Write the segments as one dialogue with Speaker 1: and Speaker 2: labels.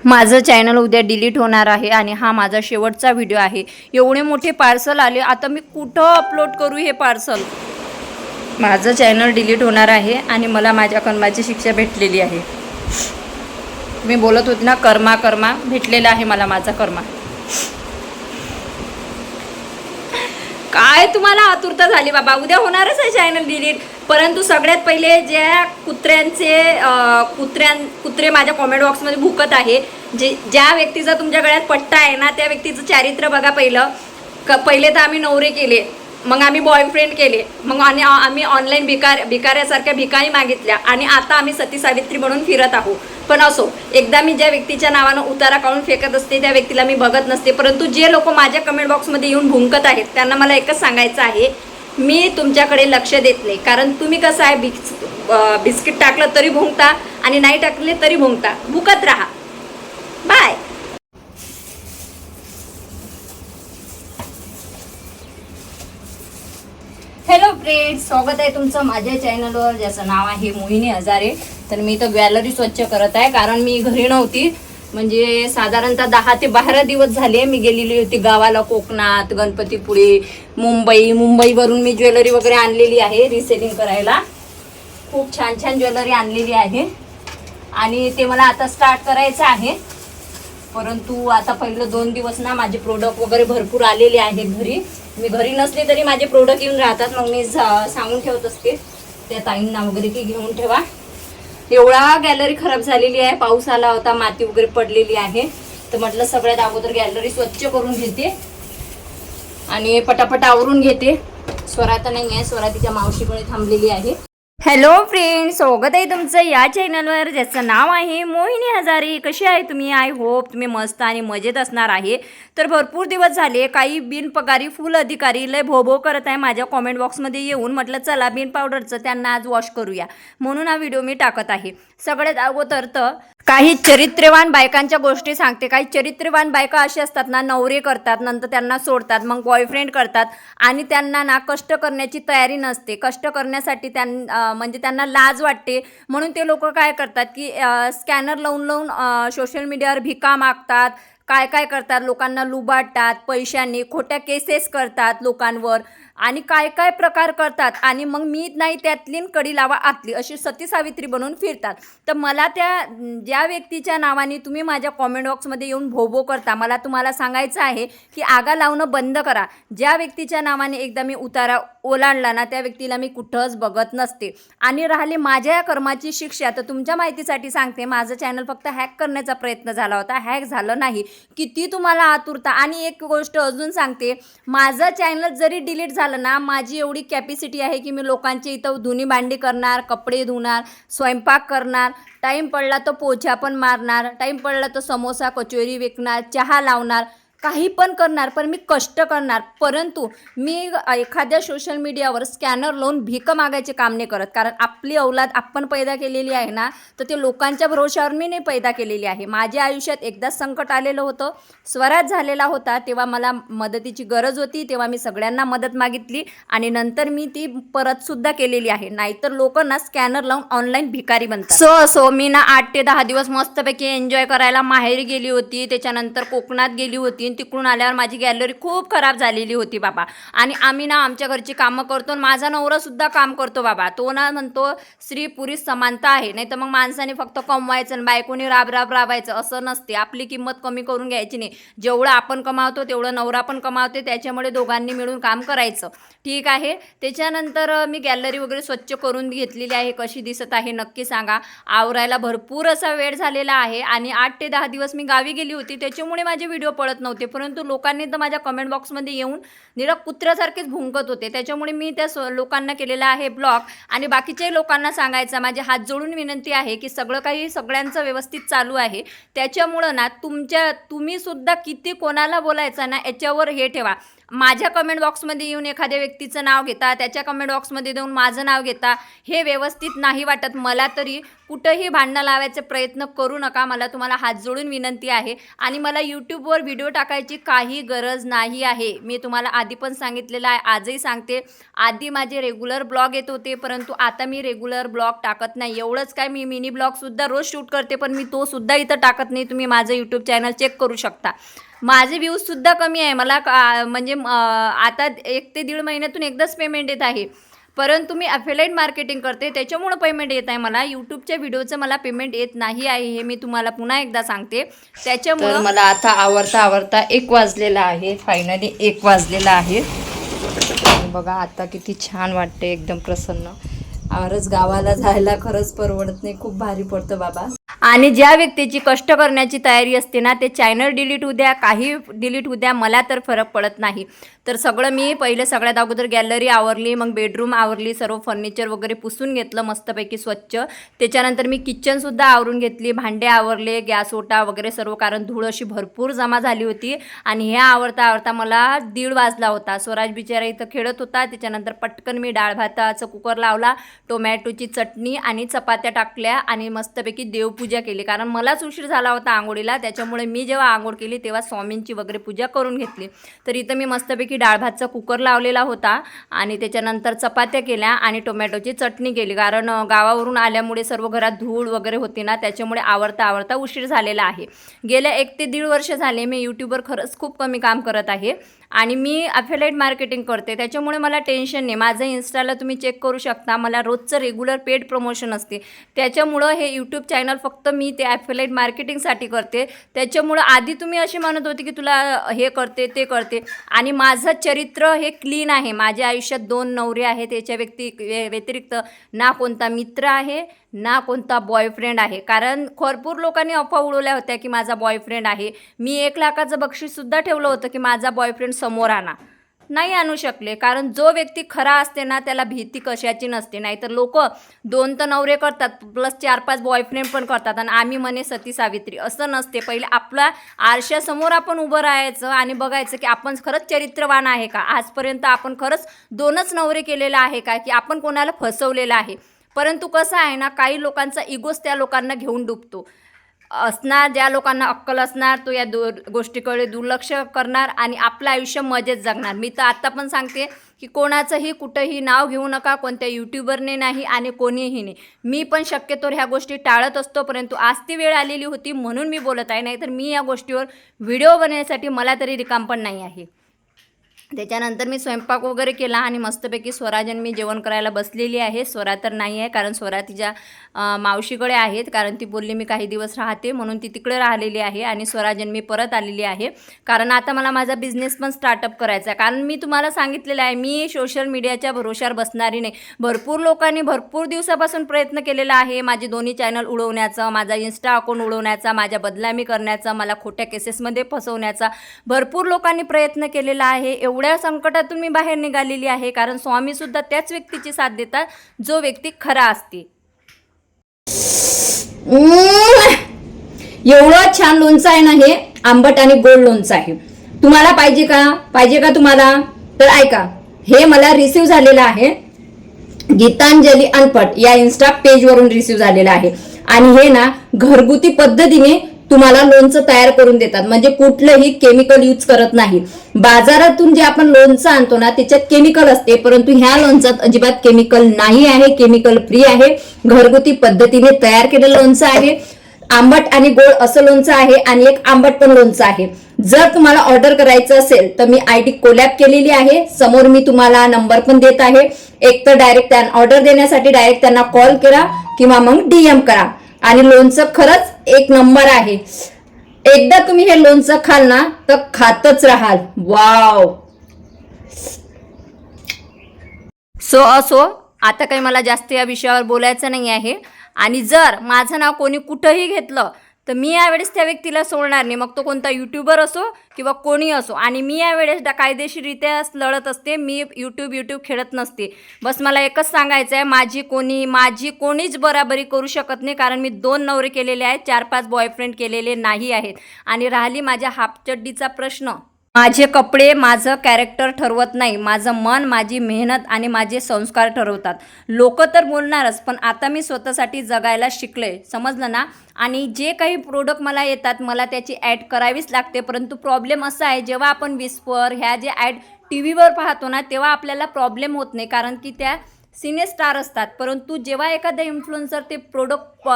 Speaker 1: माझं चॅनल उद्या डिलीट होणार आहे आणि हा माझा शेवटचा व्हिडिओ आहे। एवढे मोठे पार्सल आले, आता मी कुठं अपलोड करू हे पार्सल। माझं चॅनल डिलीट होणार आहे आणि मला माझ्या कर्माची शिक्षा भेटलेली आहे। मी बोलत होते ना, कर्मा कर्मा भेटलेला आहे मला माझा कर्मा। काय तुम्हाला आतुरता झाली बाबा, उद्या होणारच आहे चॅनल डिलीट। परंतु सगळ्यात पहिले ज्या कुत्रे माझ्या कॉमेंट बॉक्समध्ये भुकत आहे, ज्या व्यक्तीचा तुमच्या गळ्यात पट्टा आहे ना, त्या व्यक्तीचं चारित्र्य बघा पहिलं। पहिले तर आम्ही नवरे केले, मग आम्ही बॉयफ्रेंड केले, मग आम्ही ऑनलाईन भिकाऱ्यासारख्या भिकारी मागितल्या आणि आता आम्ही सती सावित्री म्हणून फिरत आहोत। पण असो, एकदा मी ज्या व्यक्तीच्या नावानं उतारा काढून फेकत असते त्या व्यक्तीला मी बघत नसते। परंतु जे लोक माझ्या कमेंट बॉक्समध्ये येऊन भुंकत आहेत त्यांना मला एकच सांगायचं आहे, मी तुमच्याकडे लक्ष देत नाही। कारण तुम्ही कसं आहे, बिस्किट टाकलं तरी भुंकता आणि नाही टाकले तरी भुंकता। भुकत राहा, बाय। हॅलो फ्रेंड्स, स्वागत आहे तुमचं माझ्या चॅनलवर, ज्याचं नाव आहे मोहिनी हजारे। तर मी तर गॅलरी स्वच्छ करत आहे, कारण मी घरी नव्हती। म्हणजे साधारणतः 10 ते 12 दिवस झाले मी गेलेली होती गावाला, कोकणात, गणपतीपुळे, मुंबईवरून मी ज्वेलरी वगैरे आणलेली आहे रिसेलिंग करायला। खूप छान छान ज्वेलरी आणलेली आहे आणि ते मला आता स्टार्ट करायचं आहे। परंतु आता पहिलं 2 दिवस ना माझे प्रोडक्ट वगैरे भरपूर आलेले आहेत घरी। मी घरी नसले तरी माझे प्रोडक्ट येऊन राहतात, मग मी सांगून ठेवत असते त्या ताईंना वगैरे की घेऊन ठेवा। एवढा गॅलरी खराब झालेली आहे, पाऊस आला होता, माती वगैरे पडलेली आहे। तर म्हटलं सगळ्यात अगोदर गॅलरी स्वच्छ करून घेते आणि पटापट आवरून घेते। स्वरा तर नाही आहे, स्वरा तिच्या मावशीकडे थांबलेली आहे। हॅलो फ्रेंड्स, स्वागत आहे तुमचं या चॅनलवर, ज्याचं नाव आहे मोहिनी हजारे। कशी आहे तुम्ही? आय होप तुम्ही मस्त आणि मजेत असणार आहे। तर भरपूर दिवस झाले काही बिनपगारी फुल अधिकारी लय भोभो करत आहे माझ्या कॉमेंट बॉक्समध्ये येऊन। म्हटलं चला बिन पावडरचं त्यांना आज वॉश करूया, म्हणून हा व्हिडिओ मी टाकत आहे। सगळ्यात अगोदर तर काही चरित्रवान बायकांच्या गोष्टी सांगते। काही चरित्रवान बायका अशी असतात ना, नवरे करतात, नंतर त्यांना सोडतात, मग बॉयफ्रेंड करतात आणि त्यांना ना कष्ट करण्याची तयारी नसते। कष्ट करण्यासाठी म्हणजे त्यांना लाज वाटते, म्हणून ते लोक काय करतात की स्कॅनर लावून सोशल मीडियावर भिका मागतात, काय करतात, लोकांना लुबाडतात पैशांनी, खोट्या केसेस करतात लोकांवर आणि काय प्रकार करतात। आणि मग मी नाही त्यातली कडी लावा आतली अशी सती सावित्री बनवून फिरतात। तर मला ज्या व्यक्तीच्या नावाने तुम्ही माझ्या कॉमेंट बॉक्समध्ये येऊन भोभो करता, मला तुम्हाला सांगायचं आहे की आगा लावणं बंद करा। ज्या व्यक्तीच्या नावाने एकदा मी उतारा ओलांडला ना, त्या व्यक्तीला मी कुठंच बघत नसते। आणि राहिली माझ्या कर्माची शिक्षा, तर तुमच्या माहितीसाठी सांगते, माझं चॅनल फक्त हॅक करण्याचा प्रयत्न झाला होता, हॅक झालं नाही। किती तुम्हाला आतुरता। आणि एक गोष्ट अजून सांगते, माझं चॅनल जरी डिलीट झालं ना, माझी एवढी कॅपॅसिटी आहे की मी लोकांचे इथं धुणी भांडी करणार, कपडे धुणार, स्वयंपाक करणार, टाईम पडला तर पोछा पण मारणार, टाईम पडला तर समोसा कचोरी विकणार, चहा लावणार, काही पण करणार, पण मी कष्ट करणार। परंतु मी एखाद्या सोशल मीडियावर स्कॅनर लावून भीक मागायचे काम नाही करत, कारण आपली औलाद आपण पैदा केलेली आहे ना, तर ते लोकांच्या भरोशावर मी नाही पैदा केलेली आहे। माझ्या आयुष्यात एकदाच संकट आलेलं होतं, स्वराज झालेला होता, तेव्हा मला मदतीची गरज होती, तेव्हा मी सगळ्यांना मदत मागितली आणि नंतर मी ती परतसुद्धा केलेली आहे। नाहीतर लोक ना स्कॅनर लावून ऑनलाईन भिकारी बनतात। सो मी ना 8 ते 10 दिवस मस्तपैकी एन्जॉय करायला माहेरी गेली होती, त्याच्यानंतर कोकणात गेली होती। तिकडून आल्यावर माझी गॅलरी खूप खराब झालेली होती बाबा। आणि आम्ही ना आमच्या घरची कामं करतो, माझा नवरा सुद्धा काम करतो बाबा। तो ना म्हणतो स्त्री पुरुष समानता आहे, नाही तर मग माणसाने फक्त कमवायचं आणि बायकोनी राबायचं असं नसते। आपली किंमत कमी करून घ्यायची नाही, जेवढं आपण कमावतो तेवढं नवरा पण कमावते, त्याच्यामुळे दोघांनी मिळून काम करायचं, ठीक आहे। त्याच्यानंतर मी गॅलरी वगैरे स्वच्छ करून घेतलेली आहे। कशी दिसत आहे नक्की सांगा। आवरायला भरपूर असा वेळ झालेला आहे आणि 8 ते 10 दिवस मी गावी गेली होती, त्याच्यामुळे माझे व्हिडिओ पडत नव्हते। परंतु लोकांनी तर माझ्या कमेंट बॉक्समध्ये येऊन निरा कुत्र्यासारखेच भुंकत होते, त्याच्यामुळे मी त्या लोकांना केलेला आहे ब्लॉक। आणि बाकीच्याही लोकांना सांगायचं, माझे हात जोडून विनंती आहे की सगळं काही सगळ्यांचं व्यवस्थित चालू आहे, त्याच्यामुळं ना तुम्ही सुद्धा किती कोणाला बोलायचं ना याच्यावर हे ठेवा। माझ्या कमेंट बॉक्समध्ये येऊन एखाद्या व्यक्तीचं नाव घेता, त्याच्या कमेंट बॉक्समध्ये देऊन माझं नाव घेता, हे व्यवस्थित नाही वाटत मला तरी. कुठंही भांडणं लावायचे प्रयत्न करू नका, मला तुम्हाला हात जोडून विनंती आहे. आणि मला यूट्यूबवर व्हिडिओ टाकायची काही गरज नाही आहे. मी तुम्हाला आधी पण सांगितलेलं आहे, आजही सांगते. आधी माझे रेग्युलर ब्लॉग येत होते, परंतु आता मी रेग्युलर ब्लॉग टाकत नाही. एवढंच काय, मी मिनी ब्लॉगसुद्धा रोज शूट करते, पण मी तो सुद्धा इथं टाकत नाही. तुम्ही माझं यूट्यूब चॅनल चेक करू शकता. माझे व्ह्यूजसुद्धा कमी आहे. मला म्हणजे आता 1 ते 1.5 महिन्यातून एकदाच पेमेंट येत आहे. परंतु मी अफिलिएट मार्केटिंग करते, त्याच्यामुळं पेमेंट येत आहे मला. यूट्यूबच्या व्हिडिओचं मला पेमेंट येत नाही आहे, हे मी तुम्हाला पुन्हा एकदा सांगते. त्याच्यामुळं मला आता आवरता 1 वाजलेला आहे. फायनली 1 वाजलेला आहे. बघा आता किती छान वाटते, एकदम प्रसन्न. आरच गावाला जायला खरंच परवडत नाही, खूप भारी पडतं बाबा. आणि ज्या व्यक्तीची कष्ट करण्याची तयारी असते ना, ते चॅनल डिलीट होऊ द्या, काही डिलीट होऊ द्या, मला तर फरक पडत नाही. तर सगळं मी पहिले सगळ्यात अगोदर गॅलरी आवरली, मग बेडरूम आवरली, सर्व फर्निचर वगैरे पुसून घेतलं मस्तपैकी स्वच्छ. त्याच्यानंतर मी किचनसुद्धा आवरून घेतली, भांडे आवरले, गॅस ओटा वगैरे सर्व, कारण धूळ अशी भरपूर जमा झाली होती. आणि हे आवरता मला 1:30 वाजला होता. स्वराज बिचारा इथं खेळत होता. त्याच्यानंतर पटकन मी डाळ भाताचा कुकर लावला, टोमॅटोची चटणी आणि चपात्या टाकल्या आणि मस्तपैकी देवपूजा केली, कारण मलाच उशीर झाला होता आंघोळीला. त्याच्यामुळे मी जेव्हा आंघोळ केली तेव्हा स्वामींची वगैरे पूजा करून घेतली. तर इथं मी मस्तपैकी डाळ भातचा कुकर लावलेला होता आणि त्याच्यानंतर चपात्या केल्या आणि टोमॅटोची चटणी केली, कारण गावावरून आल्यामुळे सर्व घरात धूळ वगैरे होती ना, त्याच्यामुळे आवरता उशीर झालेला आहे. गेल्या 1 ते 1.5 वर्ष झाले मी यूट्यूबवर खरंच खूप कमी काम करत आहे आणि मी अफिलिएट मार्केटिंग करते, त्याच्यामुळे मला टेन्शन नाही. माझं इन्स्टाला तुम्ही चेक करू शकता, मला रोजचं रेग्युलर पेड प्रमोशन असते. त्याच्यामुळं हे यूट्यूब चॅनल फक्त मी ते अफिलिएट मार्केटिंगसाठी करते. त्याच्यामुळं आधी तुम्ही असे म्हणत होते की तुला हे करते ते करते, आणि माझं चरित्र हे क्लीन आहे. माझ्या आयुष्यात 2 नवरे आहेत, याच्या व्यतिरिक्त ना कोणता मित्र आहे ना कोणता बॉयफ्रेंड आहे. कारण भरपूर लोकांनी अफवा उडवल्या होत्या की माझा बॉयफ्रेंड आहे. मी 1 लाखाचं बक्षीससुद्धा ठेवलं होतं की माझा बॉयफ्रेंड समोर आणा. नाही आणू शकले, कारण जो व्यक्ती खरा असते ना त्याला भीती कशाची नसते. नाहीतर लोक 2 तर नवरे करतात, प्लस 4-5 बॉयफ्रेंड पण करतात, आणि आम्ही म्हणे सती सावित्री. असं नसते. पहिले आपला आरशासमोर आपण उभं राहायचं आणि बघायचं की आपण खरंच चरित्रवान आहे का. आजपर्यंत आपण खरंच 2च नवरे केलेला आहे का, की आपण कोणाला फसवलेलं आहे. परंतु कसं आहे ना, काही लोकांचा इगोच त्या लोकांना घेऊन डुबतो. असणार, ज्या लोकांना अक्कल असणार तो या गोष्टीकडे दुर्लक्ष करणार आणि आपलं आयुष्य मजेत जगणार. मी तर आता पण सांगते की कोणाचंही कुठंही नाव घेऊ नका, कोणत्या यूट्यूबरने नाही आणि कोणीही नाही. मी पण शक्यतो ह्या गोष्टी टाळत असतो, परंतु आज ती वेळ आलेली होती म्हणून मी बोलत आहे. नाहीतर मी या गोष्टीवर व्हिडिओ बनवण्यासाठी मला तरी रिकाम पण नाही आहे. त्याच्यानंतर मी स्वयंपाक वगैरे केला आणि मस्तपैकी स्वराजन मी जेवण करायला बसलेली आहे. स्वरा तर नाही आहे, कारण स्वरा तिच्या मावशीकडे आहेत, कारण ती बोलली मी काही दिवस राहते म्हणून ती तिकडे राहिलेली आहे. आणि स्वराजन मी परत आलेली आहे, कारण आता मला माझा बिझनेस पण स्टार्टअप करायचा आहे. कारण मी तुम्हाला सांगितलेलं आहे, मी सोशल मीडियाच्या भरोश्यावर बसणारी नाही. भरपूर लोकांनी भरपूर दिवसापासून प्रयत्न केलेला आहे माझे दोन्ही चॅनल उडवण्याचा, माझा इन्स्टा अकाउंट उडवण्याचा, माझ्या बदनामी करण्याचा, मला खोट्या केसेसमध्ये फसवण्याचा. भरपूर लोकांनी प्रयत्न केलेला आहे. एवढ्या संकटातून मी बाहेर निघालेली आहे, कारण स्वामीसुद्धा त्याच व्यक्तीची साथ देतात जो व्यक्ती खरा असते. एवढं छान लोणचं आहे ना, हे आंबट आणि गोड लोणचं आहे. तुम्हाला पाहिजे का तुम्हाला? तर ऐका, हे मला रिसीव झालेलं आहे गीतांजली अनपट या इन्स्टा पेजवरून रिसीव झालेलं आहे. आणि हे ना घरगुती पद्धतीने तुम्हाला लोणचं तयार करून देतात, म्हणजे कुठलंही केमिकल यूज करत नाही. बाजारातून जे आपण लोणचं आणतो ना त्याच्यात केमिकल असते, परंतु ह्या लोणचात अजिबात केमिकल नाही आहे. केमिकल फ्री आहे, घरगुती पद्धतीने तयार केलेलं लोणचं आहे. आंबट आणि गोड असं लोणचं आहे आणि एक आंबट पण लोणचं आहे. जर तुम्हाला ऑर्डर करायचं असेल तर मी आयडी कोलॅब केलेली आहे, समोर मी तुम्हाला नंबर पण देत आहे. एक तर डायरेक्ट त्यांना ऑर्डर देण्यासाठी डायरेक्ट त्यांना कॉल करा किंवा मग DM करा. आणि लोणचं खरंच 1 नंबर आहे. एकदा तुम्ही हे लोणचं खाल ना तर खातच राहाल. वाव. असो आता काही मला जास्त या विषयावर बोलायचं नाही आहे. आणि जर माझं नाव कोणी कुठंही घेतलं तर मी यावेळेस त्या व्यक्तीला सोडणार नाही, मग तो कोणता यूट्यूबर असो किंवा कोणी असो. आणि मी यावेळेस कायदेशीररित्या लढत असते, मी यूट्यूब खेळत नसते. बस मला एकच सांगायचं आहे, माझी कोणीच बराबरी करू शकत नाही, कारण मी 2 नवरे केलेले आहेत, 4-5 बॉयफ्रेंड केलेले नाही आहेत. आणि राहिली माझ्या हाफचड्डीचा प्रश्न, माझे कपडे माझं कॅरेक्टर ठरवत नाही, माझं मन, माझी मेहनत आणि माझे संस्कार ठरवतात. लोक तर बोलणारच, पण आता मी स्वतःसाठी जगायला शिकले, समजलं ना. आणि जे काही प्रोडक्ट मला येतात मला त्याची ॲड करावीच लागते. परंतु प्रॉब्लेम असा आहे, जेव्हा आपण विस्पर ह्या जे ॲड टी व्हीवर पाहतो ना तेव्हा आपल्याला प्रॉब्लेम होत नाही, कारण की त्या सिने स्टार असतात. परंतु जेव्हा एखादा इन्फ्लुएन्सर ते प्रोडक्ट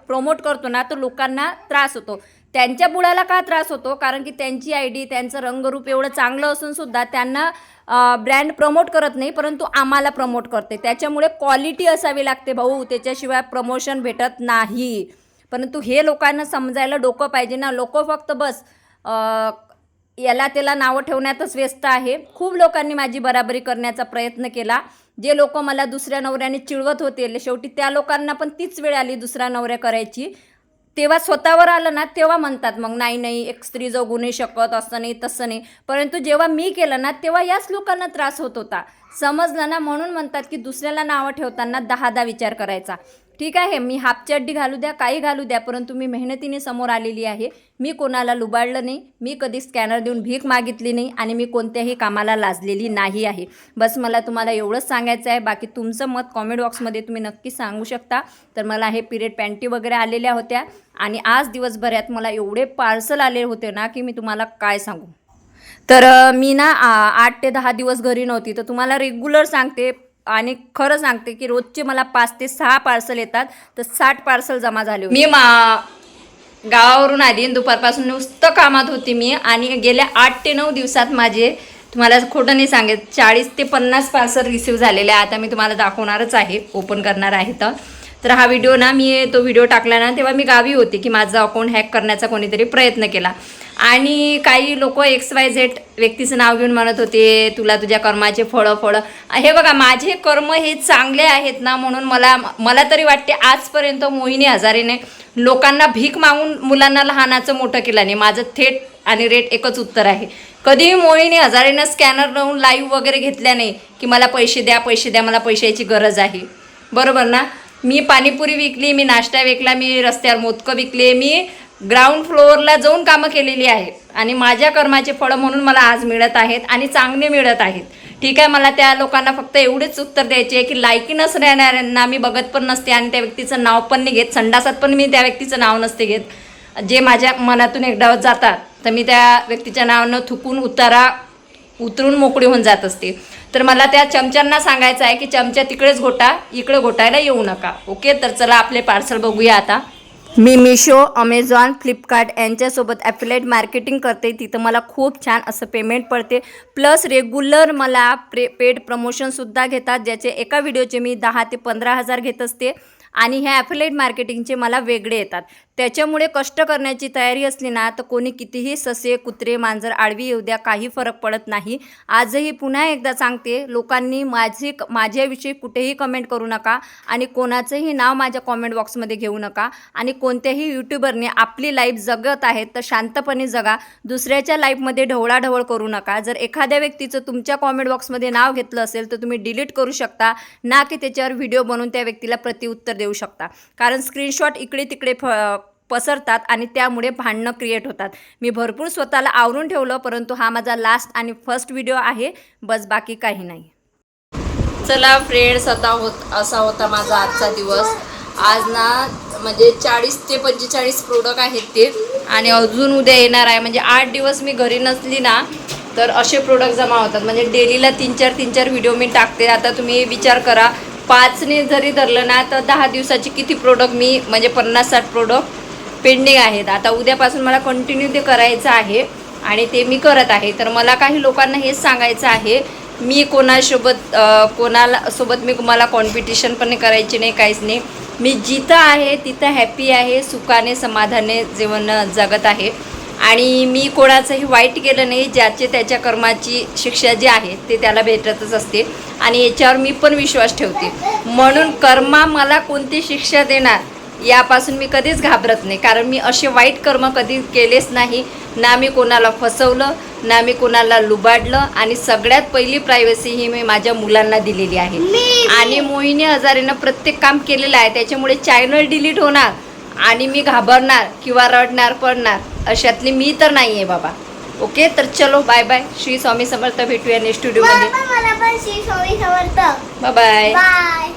Speaker 1: प्रमोट करतो ना तर लोकांना त्रास होतो. त्यांच्या बुडाला का त्रास होतो, कारण की त्यांची आय डी, त्यांचं रंगरूप एवढं चांगलं असूनसुद्धा त्यांना ब्रँड प्रमोट करत नाही, परंतु आम्हाला प्रमोट करते. त्याच्यामुळे क्वालिटी असावी लागते भाऊ, त्याच्याशिवाय प्रमोशन भेटत नाही. परंतु हे लोकांना समजायला डोकं पाहिजे ना. लोक फक्त बस याला त्याला नावं ठेवण्यातच व्यस्त आहे. खूप लोकांनी माझी बराबरी करण्याचा प्रयत्न केला. जे लोक मला दुसऱ्या नवऱ्याने चिडवत होते, शेवटी त्या लोकांना पण तीच वेळ आली दुसऱ्या नवऱ्या करायची. तेव्हा स्वतःवर आलं ना तेव्हा म्हणतात मग नाही नाही एक स्त्री जगू नाही शकत, असं नाही तसं नाही. परंतु जेव्हा मी केलं ना तेव्हा याच लोकांना त्रास होत होता, समजलं ना. म्हणून म्हणतात की दुसऱ्याला नावं ठेवताना 10दा विचार करायचा. ठीक आहे, मी हाफ चड्डी घालू द्या, काही घालू द्या, परंतु मी मेहनतीने समोर आलेली आहे. मी कोणाला लुबाडलं नाही, मी कधी स्कॅनर देऊन भीक मागितली नाही आणि मी कोणत्याही कामाला लाजलेली नाही आहे. बस मला तुम्हाला एवढंच सांगायचं आहे. बाकी तुमचं मत कॉमेंट बॉक्समध्ये तुम्ही नक्की सांगू शकता. तर मला हे पिरियड पॅन्टी वगैरे आलेल्या होत्या आणि आज दिवसभरात मला एवढे पार्सल आले होते ना की मी तुम्हाला काय सांगू. तर मी ना 8 ते 10 दिवस घरी नव्हती. तर तुम्हाला रेग्युलर सांगते आणि खरं सांगते की रोजचे मला 5 ते 6 पार्सल येतात. तर 60 पार्सल जमा झाले. मी गावावरून आली, दुपारपासून नुसतं कामात होती मी. आणि गेल्या 8 ते 9 दिवसात माझे, तुम्हाला खोटं नाही सांगेल, 40 ते 50 पार्सल रिसीव झालेले आहे. आता मी तुम्हाला दाखवणारच आहे, ओपन करणार आहे. तर हा व्हिडिओ ना, मी तो व्हिडिओ टाकला ना तेव्हा मी गावी होते की माझं अकाउंट हॅक करण्याचा कोणीतरी प्रयत्न केला. आणि काही लोक XYZ व्यक्तीचं नाव घेऊन म्हणत होते तुला तुझ्या कर्माचे फळं. हे बघा, माझे कर्म हे चांगले आहेत ना, म्हणून मला तरी वाटते आजपर्यंत मोहिनी हजारेने लोकांना भीक मागून मुलांना लहानाचं मोठं केलं नाही. माझं थेट आणि रेट एकच उत्तर आहे. कधीही मोहिनी हजारेनं स्कॅनर लावून लाईव्ह वगैरे घेतल्या नाही की मला पैसे द्या, मला पैशाची गरज आहे. बरोबर ना. मी पाणीपुरी विकली, मी नाश्ता विकला, मी रस्त्यावर मोदकं विकले, मी ग्राउंड फ्लोअरला जाऊन कामं केलेली आहेत. आणि माझ्या कर्माचे फळं म्हणून मला आज मिळत आहेत आणि चांगले मिळत आहेत. ठीक आहे, मला त्या लोकांना फक्त एवढेच उत्तर द्यायचे आहे की लायकी नसणाऱ्यांना मी बघत पण नसते आणि त्या व्यक्तीचं नाव पण नाही घेत. संडासात पण मी त्या व्यक्तीचं नाव नसते घेत. जे माझ्या मनातून एकदा जातात तर मी त्या व्यक्तीच्या नावानं थुकून उतरून मोकळी होऊन जात असते. तर मला त्या चमच्यांना सांगायचं आहे की चमचा तिकडेच घोटा, इकडे घोटायला येऊ नका. ओके, तर चला आपले पार्सल बघूया आता. मी मिशो, अमेझॉन, फ्लिपकार्ट यांच्यासोबत ॲफिलिएट मार्केटिंग करते. तिथं मला खूप छान असं पेमेंट पडते. प्लस रेग्युलर मला पेड प्रमोशनसुद्धा घेतात, ज्याचे एका व्हिडिओचे मी 10 ते 15,000 घेत असते. आणि ह्या ॲफिलिएट मार्केटिंगचे मला वेगळे येतात. त्याच्यामुळे कष्ट करण्याची तयारी असली ना तर कोणी कितीही ससे, कुत्रे, मांजर आडवी येऊ द्या, काही फरक पडत नाही. आजही पुन्हा एकदा सांगते, लोकांनी माझ्याविषयी कुठेही कमेंट करू नका आणि कोणाचंही नाव माझ्या कॉमेंट बॉक्समध्ये घेऊ नका. आणि कोणत्याही यूट्यूबरने आपली लाईफ जगत आहेत तर शांतपणे जगा, दुसऱ्याच्या लाईफमध्ये ढवळाढवळ करू नका. जर एखाद्या व्यक्तीचं तुमच्या कॉमेंट बॉक्समध्ये नाव घेतलं असेल तर तुम्ही डिलीट करू शकता, ना की त्याच्यावर व्हिडिओ बनवून त्या व्यक्तीला प्रतिउत्तर देऊ शकता. कारण स्क्रीनशॉट इकडे तिकडे पसरतात आणि त्यामुळे भांडणं क्रिएट होतात. मी भरपूर स्वतःला आवरून ठेवलं, परंतु हा माझा लास्ट आणि फर्स्ट व्हिडिओ आहे, बस, बाकी काही नाही. चला फ्रेंड्स, असा होता माझा आजचा दिवस. आज ना म्हणजे 40 ते 45 प्रोडक्ट आहेत ते, आणि अजून उद्या येणार आहे. म्हणजे 8 दिवस मी घरी नसली ना तर असे प्रोडक्ट जमा होतात. म्हणजे डेलीला 3-4 व्हिडिओ मी टाकते. आता तुम्ही विचार करा, 5ने जरी धरलं ना तर 10 दिवसाची किती प्रोडक्ट मी, म्हणजे 50-60 प्रोडक्ट पेंडिंग आहेत. आता उद्यापासून मला कंटिन्यू ते करायचं आहे आणि ते मी करत आहे. तर मला काही लोकांना हेच सांगायचं आहे, मी कोणासोबत मी मला कॉम्पिटिशन पण करायची नाही, काहीच नाही. मी जिथं आहे तिथं हॅपी आहे, सुखाने समाधाने जीवन जगत आहे. आणि मी कोणाचंही वाईट केलं नाही. ज्याचे त्याच्या कर्माची शिक्षा जी आहे ते त्याला भेटतच असते आणि याच्यावर मी पण विश्वास ठेवते. म्हणून कर्मा मला कोणती शिक्षा देणार यापासून मी कधीच घाबरत नाही, कारण मी असे वाईट कर्म कधी केलेच नाही. ना मी कोणाला फसवलं, ना मी कोणाला लुबाडलं. आणि सगळ्यात पहिली प्रायव्हसी ही मी माझ्या मुलांना दिलेली आहे. आणि मोहिनी हजारेनं प्रत्येक काम केलेलं आहे, त्याच्यामुळे चॅनल डिलीट होणार आणि मी घाबरणार किंवा रडणार पडणार अशातली मी तर नाही आहे बाबा. ओके, तर चलो बाय बाय. श्री स्वामी समर्थ. भेटूया नेक्स्ट व्हिडिओ मध्ये.
Speaker 2: मला पण Shri Swami Samarth.
Speaker 1: Bye bye.
Speaker 2: Bye.